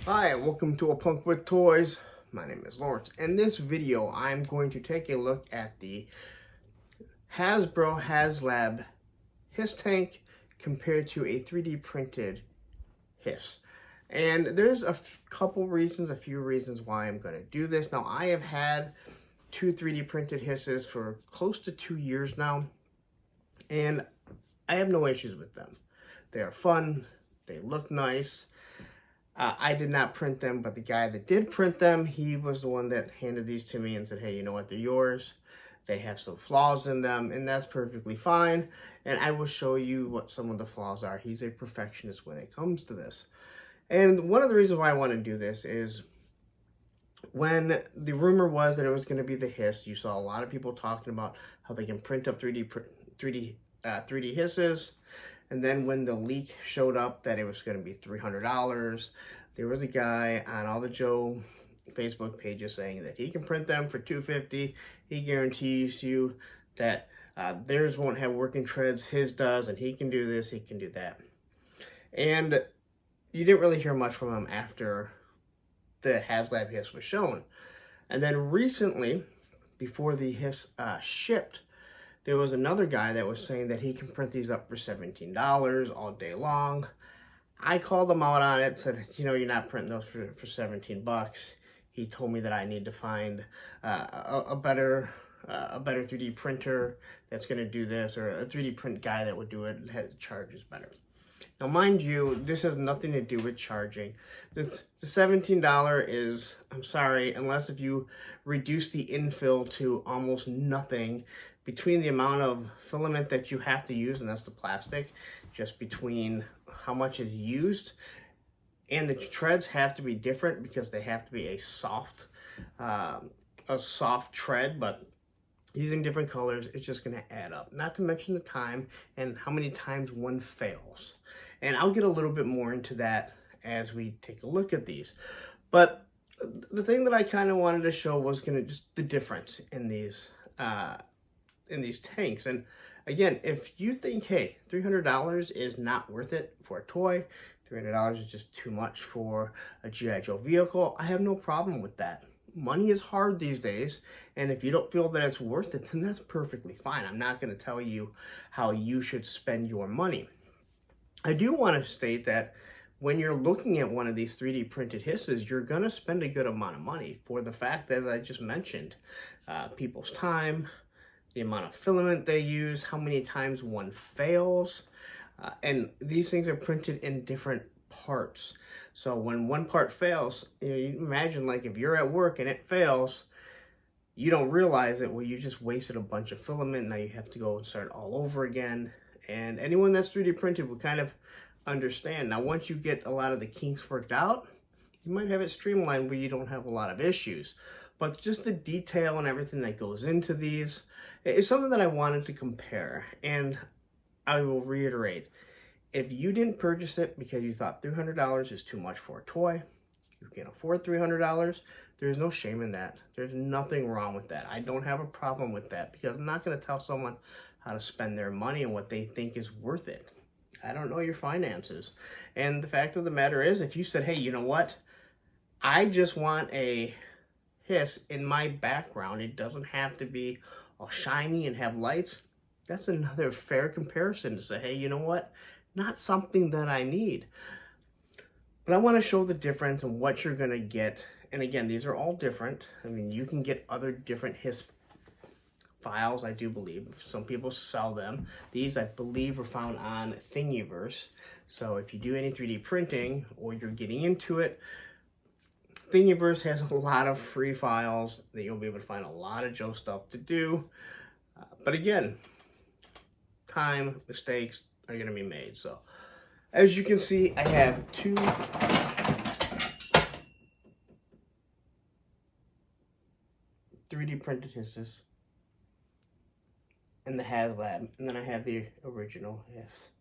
Hi, and welcome to A Punk with Toys. My name is Lawrence. In this video, I'm going to take a look at the Hasbro HasLab HISS tank compared to a 3D printed HISS. And there's a few reasons why I'm going to do this. Now, I have had two 3D printed HISSes for close to 2 years now, and I have no issues with them. They are fun, they look nice. I did not print them, but the guy that did print them, he was the one that handed these to me and said, hey, you know what, they're yours. They have some flaws in them, and that's perfectly fine. And I will show you what some of the flaws are. He's a perfectionist when it comes to this. And one of the reasons why I want to do this is when the rumor was that it was going to be the HISS, you saw a lot of people talking about how they can print up 3D HISSes. And then when the leak showed up that it was going to be $300, there was a guy on all the Joe Facebook pages saying that he can print them for $250. He guarantees you that theirs won't have working treads, his does, and he can do this, he can do that. And you didn't really hear much from him after the HasLab HISS was shown. And then recently, before the HISS shipped, there was another guy that was saying that he can print these up for $17 all day long. I called him out on it, said, you know, you're not printing those for 17 bucks. He told me that I need to find a better 3D printer that's going to do this, or a 3D print guy that would do it that charges better. Now, mind you, this has nothing to do with charging. The $17 is, I'm sorry, unless if you reduce the infill to almost nothing, between the amount of filament that you have to use, and that's the plastic, just between how much is used, and the treads have to be different because they have to be a soft tread, but using different colors, it's just going to add up. Not to mention the time and how many times one fails. And I'll get a little bit more into that as we take a look at these. But the thing that I kind of wanted to show was just the difference in these tanks. And again, if you think, hey, $300 is not worth it for a toy, $300 is just too much for a GI Joe vehicle, I have no problem with that. Money is hard these days, and if you don't feel that it's worth it, then that's perfectly fine. I'm not going to tell you how you should spend your money. I do want to state that when you're looking at one of these 3D printed HISSes, you're going to spend a good amount of money for the fact that, as I just mentioned, people's time, the amount of filament they use, how many times one fails, and these things are printed in different parts. So when one part fails, you imagine, like, if you're at work and it fails, you don't realize it. Well, you just wasted a bunch of filament. Now you have to go and start all over again. And anyone that's 3D printed will kind of understand. Now, once you get a lot of the kinks worked out, you might have it streamlined where you don't have a lot of issues. But just the detail and everything that goes into these is something that I wanted to compare. And I will reiterate, if you didn't purchase it because you thought $300 is too much for a toy, you can afford $300, there's no shame in that. There's nothing wrong with that. I don't have a problem with that because I'm not going to tell someone how to spend their money and what they think is worth it. I don't know your finances. And the fact of the matter is, if you said, hey, you know what? I just want a HISS in my background. It doesn't have to be all shiny and have lights. That's another fair comparison to say, hey, you know what? Not something that I need. But I want to show the difference and what you're going to get. And again, these are all different. I mean, you can get other different HISS files, I do believe. Some people sell them. These, I believe, are found on Thingiverse. So if you do any 3D printing or you're getting into it, Thingiverse has a lot of free files that you'll be able to find a lot of Joe stuff to do. But again, time, mistakes are going to be made. So as you can see, I have two 3D printed HISSes and the HasLab, and then I have the original HISS.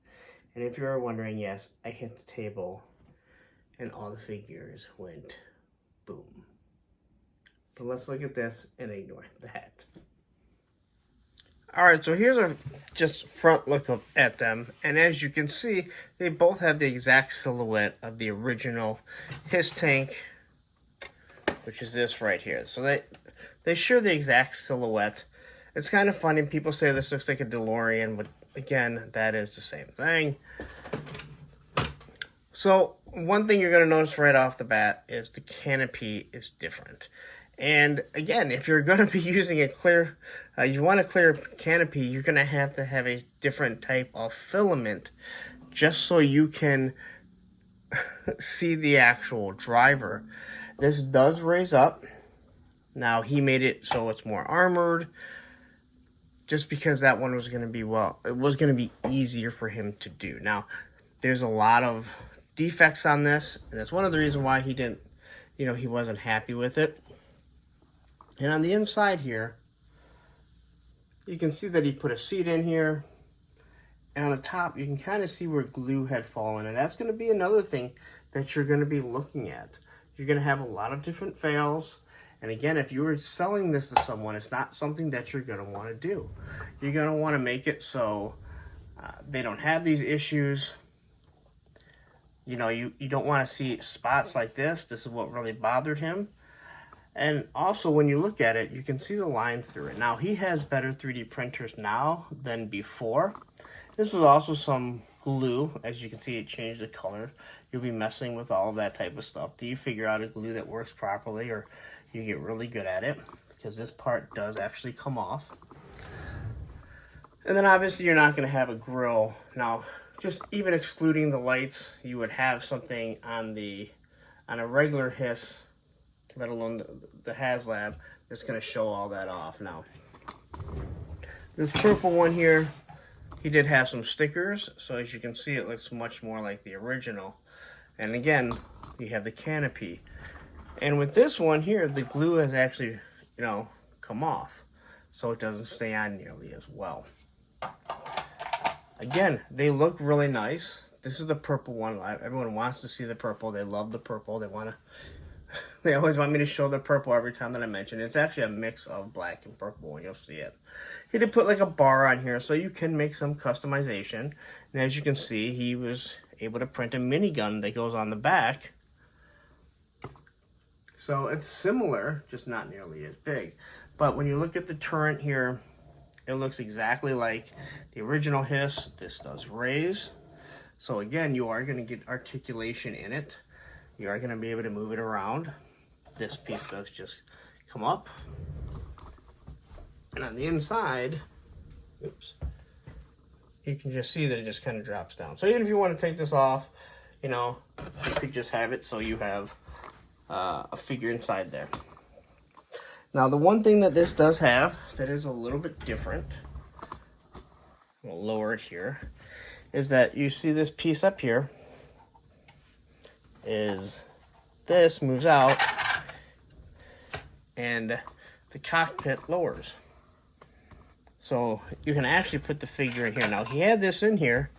And if you're wondering, yes, I hit the table and all the figures went boom. But let's look at this and ignore that. All right, so here's just front look at them, and as you can see, they both have the exact silhouette of the original HISS tank, which is this right here. So they share the exact silhouette. It's kind of funny. People say this looks like a DeLorean, but again, that is the same thing. So one thing you're going to notice right off the bat is the canopy is different. And again, if you're going to be using a clear, you want a clear canopy, you're going to have a different type of filament just so you can see the actual driver. This does raise up. Now, he made it so it's more armored just because that one was going to be, well, it was going to be easier for him to do. Now, there's a lot of defects on this, and that's one of the reasons why he didn't, he wasn't happy with it. And on the inside here, you can see that he put a seat in here. And on the top, you can kind of see where glue had fallen. And that's going to be another thing that you're going to be looking at. You're going to have a lot of different fails. And again, if you were selling this to someone, it's not something that you're going to want to do. You're going to want to make it so they don't have these issues. You don't want to see spots like this. This is what really bothered him. And also, when you look at it, you can see the lines through it. Now, he has better 3D printers now than before. This was also some glue. As you can see, it changed the color. You'll be messing with all of that type of stuff. Do you figure out a glue that works properly, or you get really good at it? Because this part does actually come off. And then, obviously, you're not going to have a grill. Now, just even excluding the lights, you would have something on a regular HISS, let alone the HasLab, that's going to show all that off. Now, this purple one here, he did have some stickers, so as you can see, it looks much more like the original. And again, you have the canopy. And with this one here, the glue has actually, come off, so it doesn't stay on nearly as well. Again, they look really nice. This is the purple one. Everyone wants to see the purple. They love the purple. They always want me to show the purple every time that I mention it. It's actually a mix of black and purple, and you'll see it. He did put like a bar on here, so you can make some customization. And as you can see, he was able to print a minigun that goes on the back. So it's similar, just not nearly as big. But when you look at the turret here, it looks exactly like the original HISS. This does raise. So again, you are going to get articulation in it. You are going to be able to move it around. This piece does just come up. And on the inside, oops, you can just see that it just kind of drops down. So even if you want to take this off, you could just have it so you have a figure inside there. Now, the one thing that this does have that is a little bit different, I'll lower it here, is that you see this piece up here is this moves out and the cockpit lowers. So you can actually put the figure in here. Now, he had this in here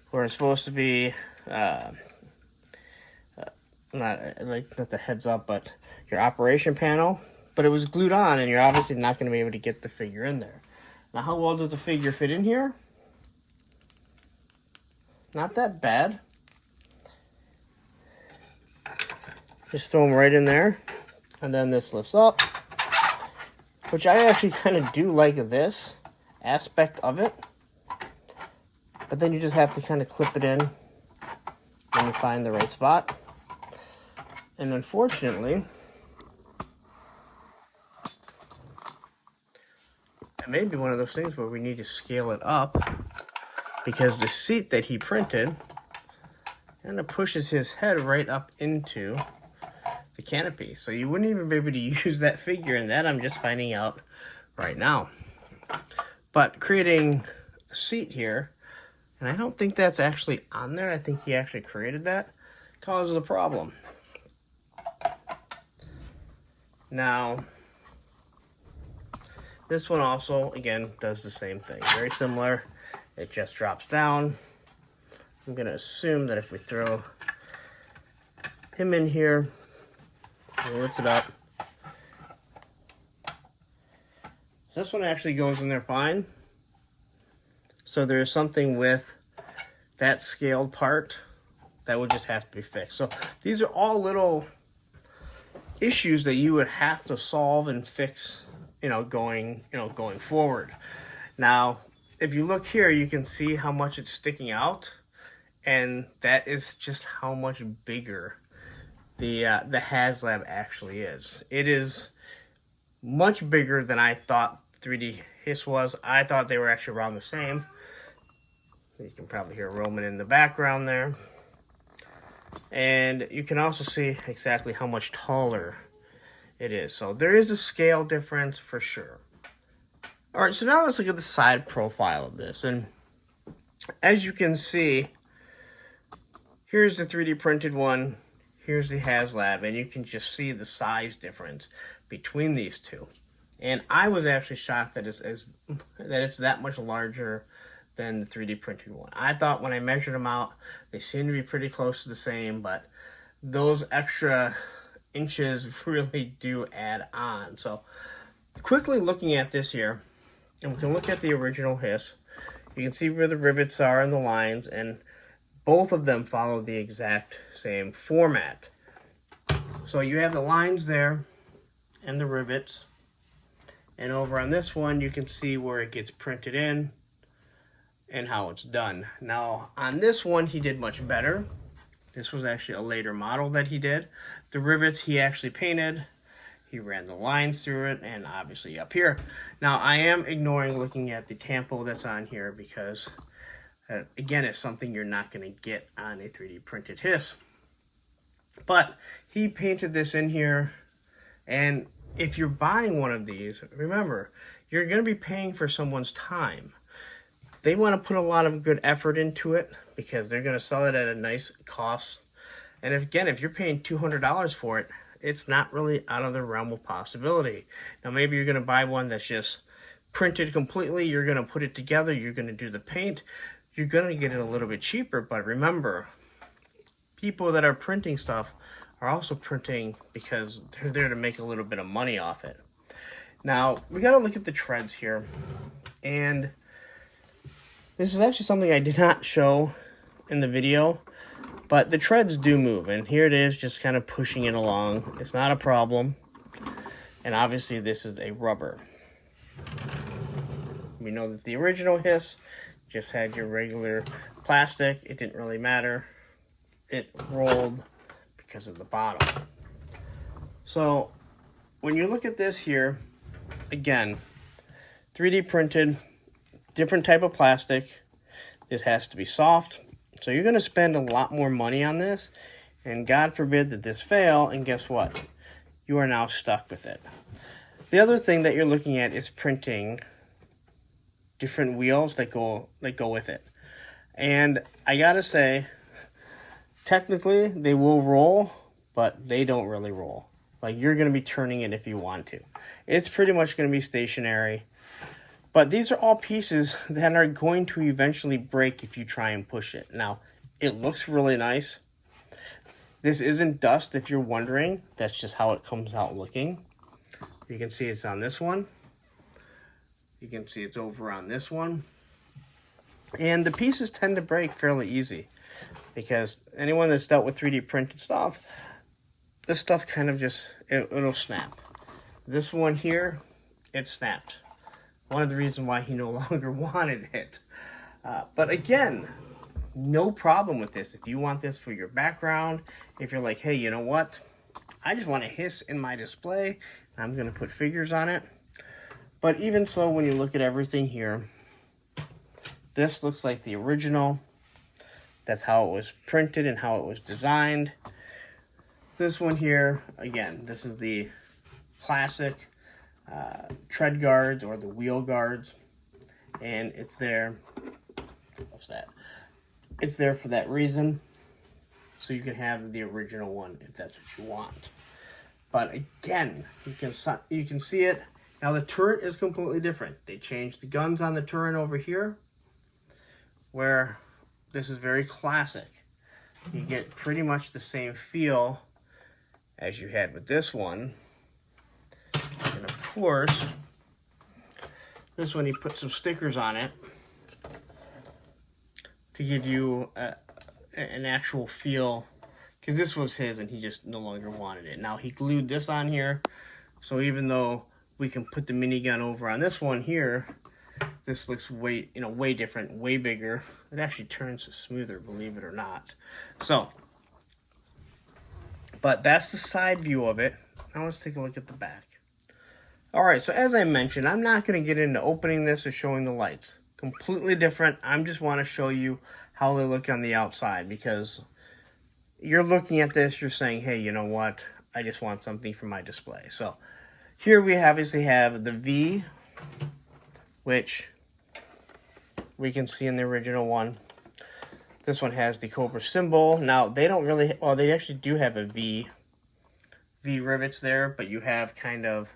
where it's supposed to be not the heads up, but your operation panel, but it was glued on, and you're obviously not going to be able to get the figure in there. Now, how well does the figure fit in here? Not that bad. Just throw them right in there, and then this lifts up, which I actually kind of do like this aspect of it. But then you just have to kind of clip it in when you find the right spot. And unfortunately, it may be one of those things where we need to scale it up, because the seat that he printed kind of pushes his head right up into the canopy. So you wouldn't even be able to use that figure, and that I'm just finding out right now. But creating a seat here, and I don't think that's actually on there, I think he actually created that, causes a problem. Now, this one also, again, does the same thing. Very similar. It just drops down. I'm going to assume that if we throw him in here, we'll lift it up. So this one actually goes in there fine. So there's something with that scaled part that would just have to be fixed. So these are all little issues that you would have to solve and fix, going forward. Now, if you look here, you can see how much it's sticking out, and that is just how much bigger the HasLab actually is. It is much bigger than I thought 3D HISS was. I thought they were actually around the same. You can probably hear Roman in the background there. And you can also see exactly how much taller it is. So there is a scale difference for sure. All right, so now let's look at the side profile of this. And as you can see, here's the 3D printed one. Here's the HasLab, and you can just see the size difference between these two. And I was actually shocked that it's that much larger than the 3D printed one. I thought when I measured them out, they seemed to be pretty close to the same, but those extra inches really do add on. So quickly looking at this here, and we can look at the original HISS. You can see where the rivets are and the lines, and both of them follow the exact same format. So you have the lines there and the rivets. And over on this one, you can see where it gets printed in and how it's done. Now, on this one, he did much better. This was actually a later model that he did. The rivets he actually painted. He ran the lines through it, and obviously up here. Now, I am ignoring looking at the tampo that's on here because, again, it's something you're not going to get on a 3D printed HISS. But he painted this in here, and if you're buying one of these, remember, you're going to be paying for someone's time. They want to put a lot of good effort into it because they're going to sell it at a nice cost. And if you're paying $200 for it, it's not really out of the realm of possibility. Now, maybe you're going to buy one that's just printed completely. You're going to put it together. You're going to do the paint. You're going to get it a little bit cheaper. But remember, people that are printing stuff are also printing because they're there to make a little bit of money off it. Now, we got to look at the treads here. And this is actually something I did not show in the video, but the treads do move, and here it is just kind of pushing it along. It's not a problem, and obviously this is a rubber. We know that the original HISS just had your regular plastic. It didn't really matter. It rolled because of the bottom. So when you look at this here, again, 3D printed, different type of plastic. This has to be soft. So you're going to spend a lot more money on this. And God forbid that this fail. And guess what? You are now stuck with it. The other thing that you're looking at is printing different wheels that go with it. And I got to say, technically they will roll, but they don't really roll. Like, you're going to be turning it if you want to. It's pretty much going to be stationary. But these are all pieces that are going to eventually break if you try and push it. Now, it looks really nice. This isn't dust, if you're wondering. That's just how it comes out looking. You can see it's on this one. You can see it's over on this one. And the pieces tend to break fairly easy, because anyone that's dealt with 3D printed stuff, this stuff kind of just, it'll snap. This one here, it snapped. One of the reasons why he no longer wanted it. But again, no problem with this. If you want this for your background, if you're like, hey, you know what? I just want a HISS in my display. I'm going to put figures on it. But even so, when you look at everything here, this looks like the original. That's how it was printed and how it was designed. This one here, again, this is the classic tread guards or the wheel guards, and it's there. What's that? It's there for that reason, so you can have the original one if that's what you want. But again, you can see it now. The turret is completely different. They changed the guns on the turret over here, where this is very classic. You get pretty much the same feel as you had with this one. And of course, this one, he put some stickers on it. to give you an actual feel, because this was his and he just no longer wanted it. Now he glued this on here, so even though we can put the minigun over on this one here, this looks way, way different, way bigger. It actually turns smoother, believe it or not. So, but that's the side view of it. Now let's take a look at the back. All right, so as I mentioned, I'm not going to get into opening this or showing the lights. Completely different. I just want to show you how they look on the outside, because you're looking at this, you're saying, hey, you know what? I just want something for my display. So here we obviously have the V, which we can see in the original one. This one has the Cobra symbol. Now, they don't really, well, they actually do have a V rivets there, but you have kind of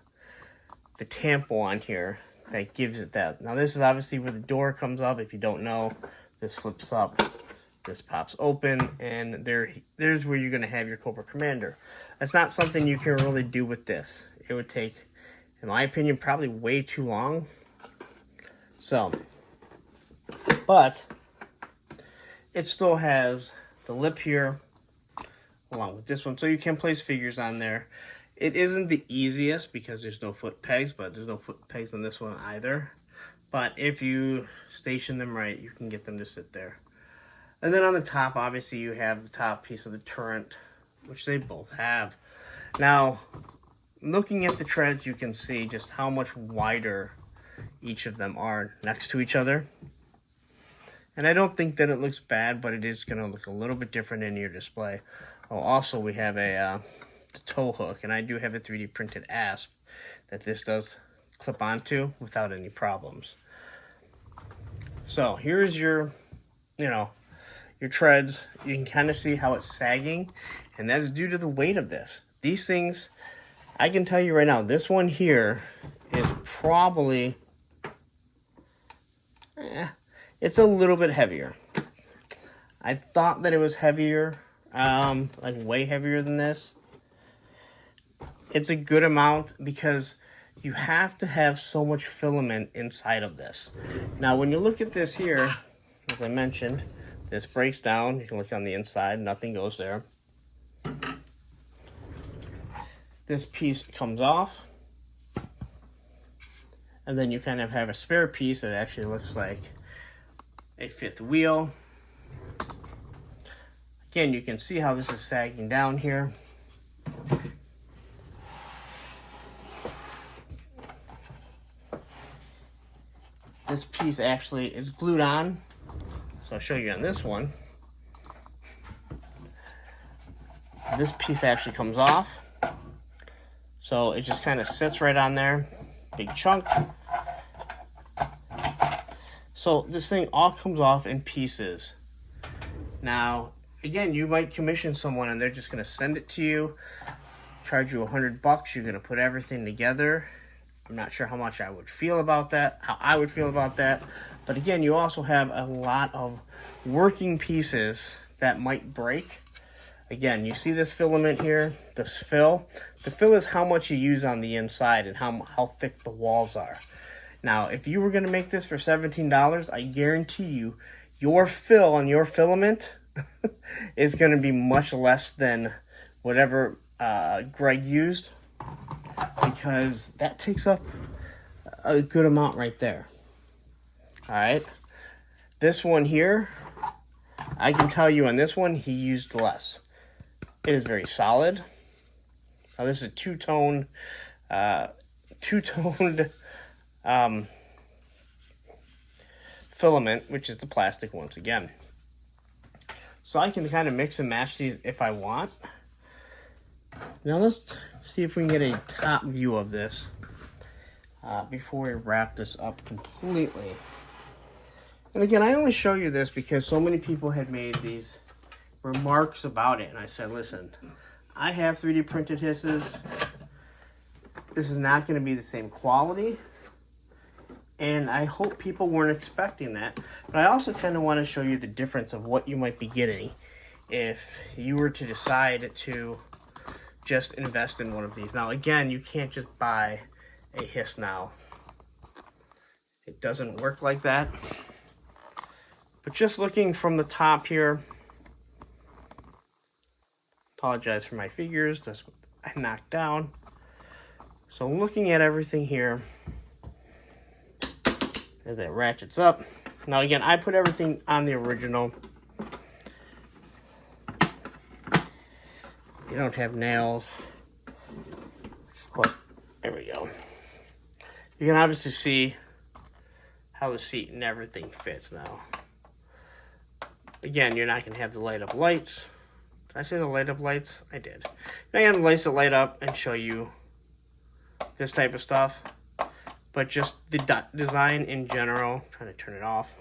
the tampo on here that gives it that. Now, this is obviously where the door comes up. If you don't know, this flips up, this pops open, and there's where you're going to have your Cobra Commander. That's not something you can really do with this. It would take, in my opinion, probably way too long. So, but it still has the lip here along with this one, so you can place figures on there. It isn't the easiest because there's no foot pegs, but there's no foot pegs on this one either. But if you station them right, you can get them to sit there. And then on the top, obviously, you have the top piece of the turret, which they both have. Now, looking at the treads, you can see just how much wider each of them are next to each other. And I don't think that it looks bad, but it is going to look a little bit different in your display. Oh, also, we have a tow hook, and I do have a 3D printed asp that this does clip onto without any problems. So here's your, your treads. You can kind of see how it's sagging, and that's due to the weight of this. These things, I can tell you right now, this one here is probably, it's a little bit heavier. I thought that it was heavier, like way heavier than this. It's a good amount because you have to have so much filament inside of this. Now, when you look at this here, as I mentioned, this breaks down. You can look on the inside, nothing goes there. This piece comes off, and then you kind of have a spare piece that actually looks like a fifth wheel. Again, you can see how this is sagging down here. This piece actually is glued on, so I'll show you on this one. This piece actually comes off, so it just kind of sits right on there, big chunk. So this thing all comes off in pieces. Now, again, you might commission someone and they're just going to send it to you, charge you $100. You're going to put everything together. I'm not sure how much I would feel about that, how I would feel about that. But again, you also have a lot of working pieces that might break. Again, you see this filament here, this fill. The fill is how much you use on the inside and how thick the walls are. Now, if you were going to make this for $17, I guarantee you, your fill and your filament is going to be much less than whatever Greg used, because that takes up a good amount right there. All right. This one here, I can tell you on this one, he used less. It is very solid. Now, this is a two-toned filament, which is the plastic once again. So I can kind of mix and match these if I want. Now let's see if we can get a top view of this before we wrap this up completely. And again, I only show you this because so many people had made these remarks about it. And I said, listen, I have 3D printed hisses. This is not going to be the same quality. And I hope people weren't expecting that. But I also kind of want to show you the difference of what you might be getting if you were to decide to just invest in one of these. Now, again, you can't just buy a hiss now. It doesn't work like that. But just looking from the top here, apologize for my figures, that's what I knocked down. So looking at everything here, as it ratchets up. Now again, I put everything on the original. You don't have nails. Of course, there we go. You can obviously see how the seat and everything fits now. Again, you're not going to have the light up lights. Did I say the light up lights? I did. You're not going to have lights that light up and show you this type of stuff. But just the design in general, I'm trying to turn it off.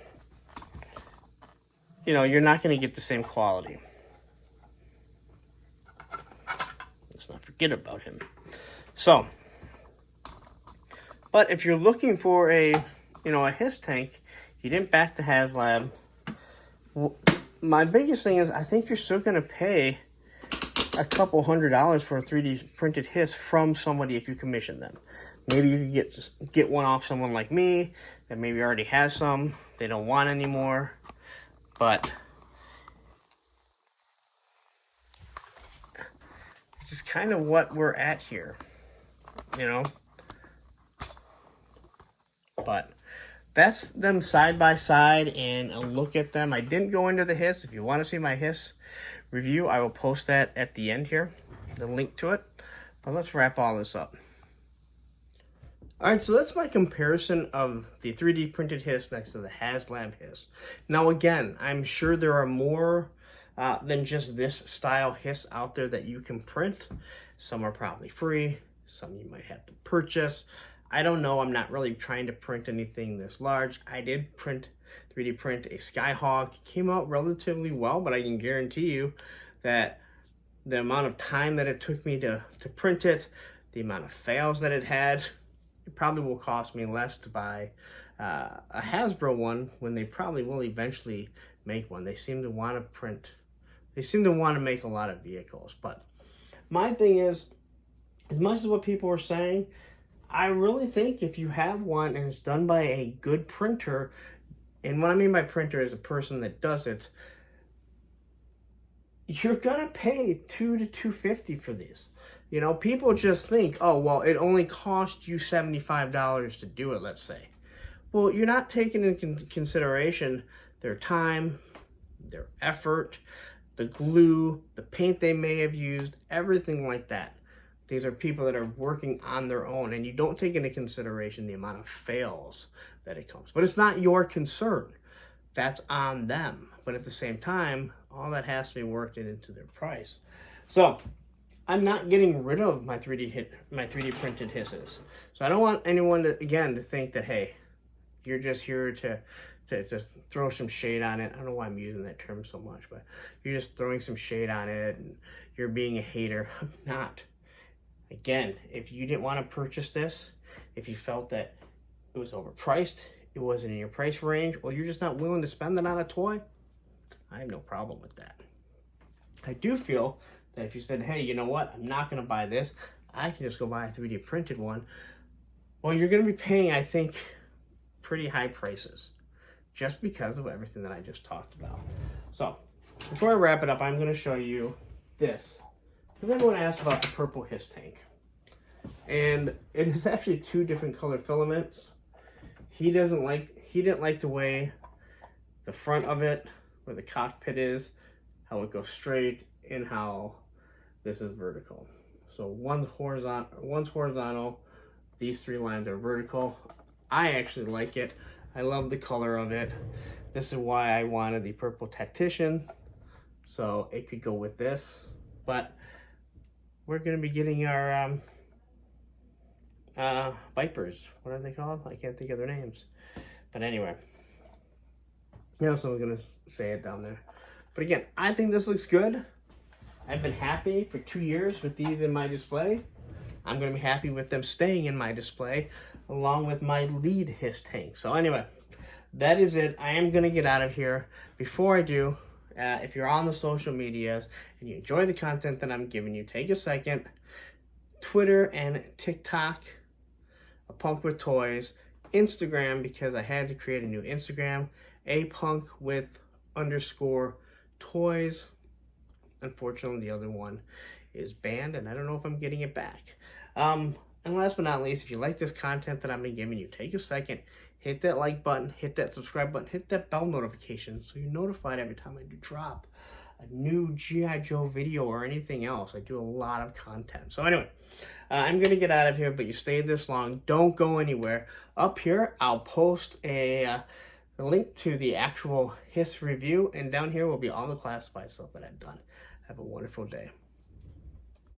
You know, you're not going to get the same quality. Let's not forget about him. So, but if you're looking for a HISS tank, you didn't back the HasLab. My biggest thing is I think you're still going to pay a couple $100 for a 3D printed HISS from somebody if you commission them. Maybe you could get one off someone like me that maybe already has some they don't want anymore. But it's just kind of what we're at here, you know. But that's them side by side and a look at them. I didn't go into the HISS. If you want to see my HISS review, I will post that at the end here, the link to it. But let's wrap all this up. All right, so that's my comparison of the 3D printed HISS next to the HasLab HISS. Now again, I'm sure there are more than just this style HISS out there that you can print. Some are probably free, some you might have to purchase. I don't know, I'm not really trying to print anything this large. I did 3D print a Skyhawk. It came out relatively well, but I can guarantee you that the amount of time that it took me to print it, the amount of fails that it had, it probably will cost me less to buy a Hasbro one when they probably will eventually make one. They seem to want to print, they seem to want to make a lot of vehicles. But my thing is, as much as what people are saying, I really think if you have one and it's done by a good printer, and what I mean by printer is a person that does it, you're gonna pay $200 to $250 for these. You know, people just think, oh, well, it only cost you $75 to do it, let's say. Well, you're not taking into consideration their time, their effort, the glue, the paint they may have used, everything like that. These are people that are working on their own, and you don't take into consideration the amount of fails that it comes. But it's not your concern. That's on them. But at the same time, all that has to be worked into their price. So I'm not getting rid of my 3D printed HISSes. So I don't want anyone to, again, to think that, hey, you're just here to just throw some shade on it. I don't know why I'm using that term so much, but you're just throwing some shade on it and you're being a hater. I'm not. Again, if you didn't want to purchase this, if you felt that it was overpriced, it wasn't in your price range, or you're just not willing to spend it on a toy, I have no problem with that. I do feel that if you said, hey, you know what, I'm not going to buy this, I can just go buy a 3D printed one, well, you're going to be paying, I think, pretty high prices just because of everything that I just talked about. So, before I wrap it up, I'm going to show you this. Because everyone asked about the purple HISS tank. And it is actually two different color filaments. He didn't like the way the front of it, where the cockpit is, how it goes straight, and how this is vertical. So one's horizontal, these three lines are vertical. I actually like it. I love the color of it. This is why I wanted the purple tactician. So it could go with this. But we're going to be getting our Vipers. What are they called? I can't think of their names. But anyway, you know, someone's going to say it down there. But again, I think this looks good. I've been happy for 2 years with these in my display. I'm going to be happy with them staying in my display along with my lead HISS tank. So anyway, that is it. I am going to get out of here. Before I do, if you're on the social medias and you enjoy the content that I'm giving you, take a second. Twitter and TikTok, A Punk with Toys. Instagram because I had to create a new Instagram, apunk with _ toys. Unfortunately, the other one is banned, and I don't know if I'm getting it back. And last but not least, if you like this content that I've been giving you, take a second, hit that like button, hit that subscribe button, hit that bell notification so you're notified every time I do drop a new GI Joe video or anything else. I do a lot of content. So anyway, I'm going to get out of here, but you stayed this long. Don't go anywhere. Up here, I'll post a link to the actual HISS review, and down here will be all the classified stuff that I've done. Have a wonderful day.